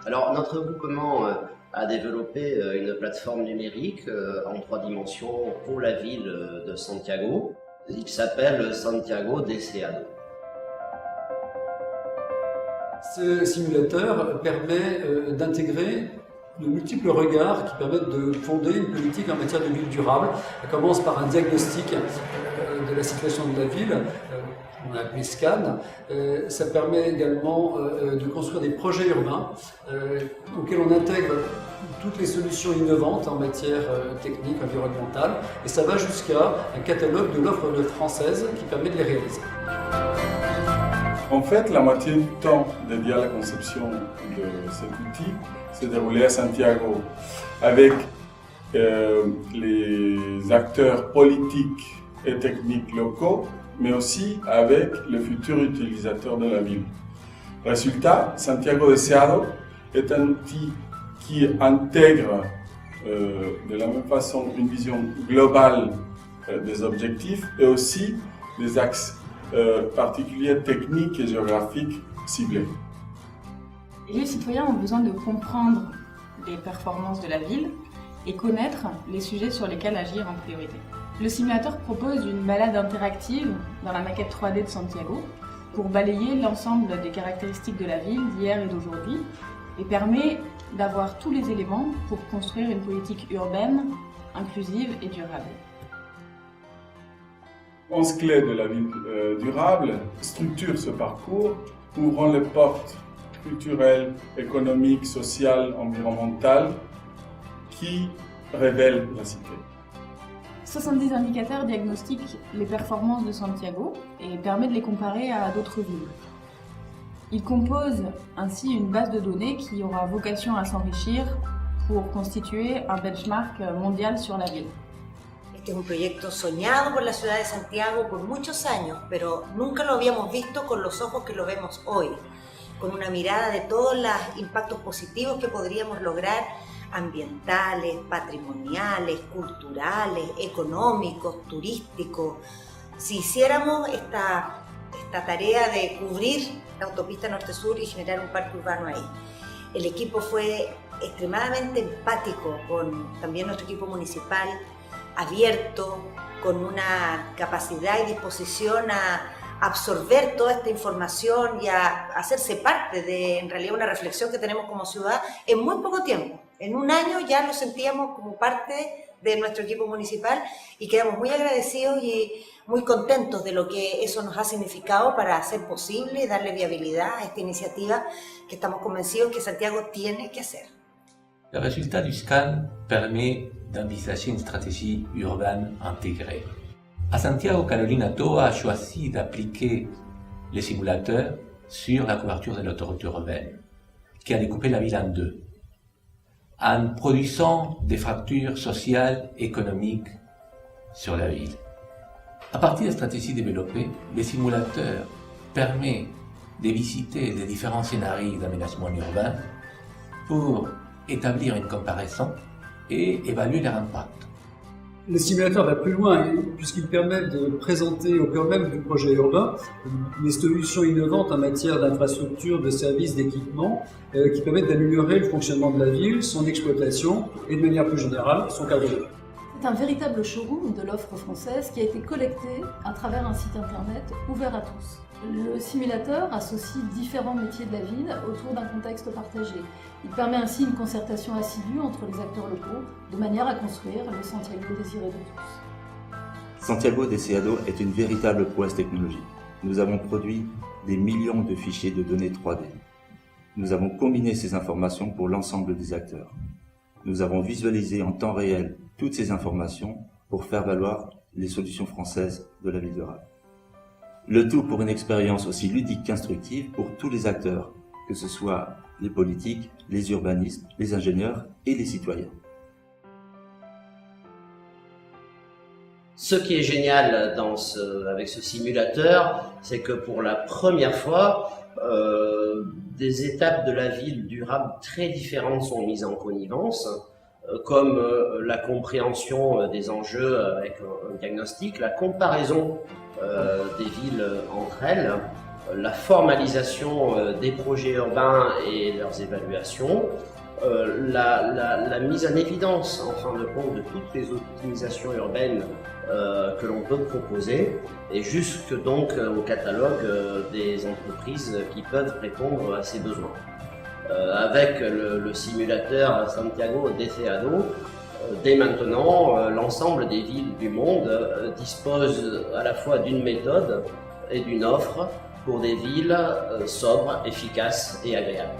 Alors, notre groupement a développé une plateforme numérique en 3 dimensions pour la ville de Santiago. Il s'appelle Santiago Deseado. Ce simulateur permet d'intégrer de multiples regards qui permettent de fonder une politique en matière de ville durable. Ça commence par un diagnostic de la situation de la ville, on a appelé SCAN. Ça permet également de construire des projets urbains auxquels on intègre toutes les solutions innovantes en matière technique, environnementale, et ça va jusqu'à un catalogue de l'offre française qui permet de les réaliser. En fait, la moitié du temps dédié à la conception de cet outil s'est déroulé à Santiago avec les acteurs politiques et techniques locaux, mais aussi avec les futurs utilisateurs de la ville. Résultat, Santiago Deseado est un outil qui intègre de la même façon une vision globale des objectifs et aussi des axes particuliers techniques et géographiques ciblés. Les citoyens ont besoin de comprendre les performances de la ville et connaître les sujets sur lesquels agir en priorité. Le simulateur propose une balade interactive dans la maquette 3D de Santiago pour balayer l'ensemble des caractéristiques de la ville d'hier et d'aujourd'hui et permet d'avoir tous les éléments pour construire une politique urbaine, inclusive et durable. 11 clés de la ville durable structurent ce parcours, ouvrant les portes culturelles, économiques, sociales, environnementales qui révèlent la cité. 70 indicateurs diagnostiquent les performances de Santiago et permettent de les comparer à d'autres villes. Ils composent ainsi une base de données qui aura vocation à s'enrichir pour constituer un benchmark mondial sur la ville. Este es un proyecto soñado por la ciudad de Santiago por muchos años, pero nunca lo habíamos visto con los ojos que lo vemos hoy, con una mirada de todos los impactos positivos que podríamos lograr, ambientales, patrimoniales, culturales, económicos, turísticos. Si hiciéramos esta tarea de cubrir la autopista norte-sur y generar un parque urbano ahí. El equipo fue extremadamente empático con también nuestro equipo municipal, abierto, con una capacidad y disposición a absorber toda esta información y a hacerse parte de, en realidad, una reflexión que tenemos como ciudad en muy poco tiempo. En un año ya lo sentíamos como parte de nuestro equipo municipal y quedamos muy agradecidos y muy contentos de lo que eso nos ha significado para hacer posible y darle viabilidad a esta iniciativa que estamos convencidos que Santiago tiene que hacer. Le résultat du scan permet d'envisager une stratégie urbaine intégrée. À Santiago, Carolina Toa a choisi d'appliquer les simulateurs sur la couverture de l'autoroute urbaine, qui a découpé la ville en deux, en produisant des fractures sociales et économiques sur la ville. À partir des stratégies développées, les simulateurs permettent de visiter les différents scénarios d'aménagement urbain pour établir une comparaison et évaluer leur impact. Le simulateur va plus loin puisqu'il permet de présenter au cœur même du projet urbain des solutions innovantes en matière d'infrastructures, de services, d'équipements qui permettent d'améliorer le fonctionnement de la ville, son exploitation et de manière plus générale son cadre de vie. C'est un véritable showroom de l'offre française qui a été collecté à travers un site internet ouvert à tous. Le simulateur associe différents métiers de la ville autour d'un contexte partagé. Il permet ainsi une concertation assidue entre les acteurs locaux de manière à construire le Santiago désiré de tous. Santiago Deseado est une véritable prouesse technologique. Nous avons produit des millions de fichiers de données 3D. Nous avons combiné ces informations pour l'ensemble des acteurs. Nous avons visualisé en temps réel toutes ces informations pour faire valoir les solutions françaises de la ville durable. Le tout pour une expérience aussi ludique qu'instructive pour tous les acteurs, que ce soit les politiques, les urbanistes, les ingénieurs et les citoyens. Ce qui est génial avec ce simulateur, c'est que pour la première fois, des étapes de la ville durable très différentes sont mises en connivence, comme la compréhension des enjeux avec un diagnostic, la comparaison des villes entre elles, la formalisation des projets urbains et leurs évaluations, la mise en évidence, en fin de compte, de toutes les optimisations urbaines que l'on peut proposer, et jusque donc au catalogue des entreprises qui peuvent répondre à ces besoins. Avec le simulateur Santiago Deseado, dès maintenant, l'ensemble des villes du monde disposent à la fois d'une méthode et d'une offre pour des villes sobres, efficaces et agréables.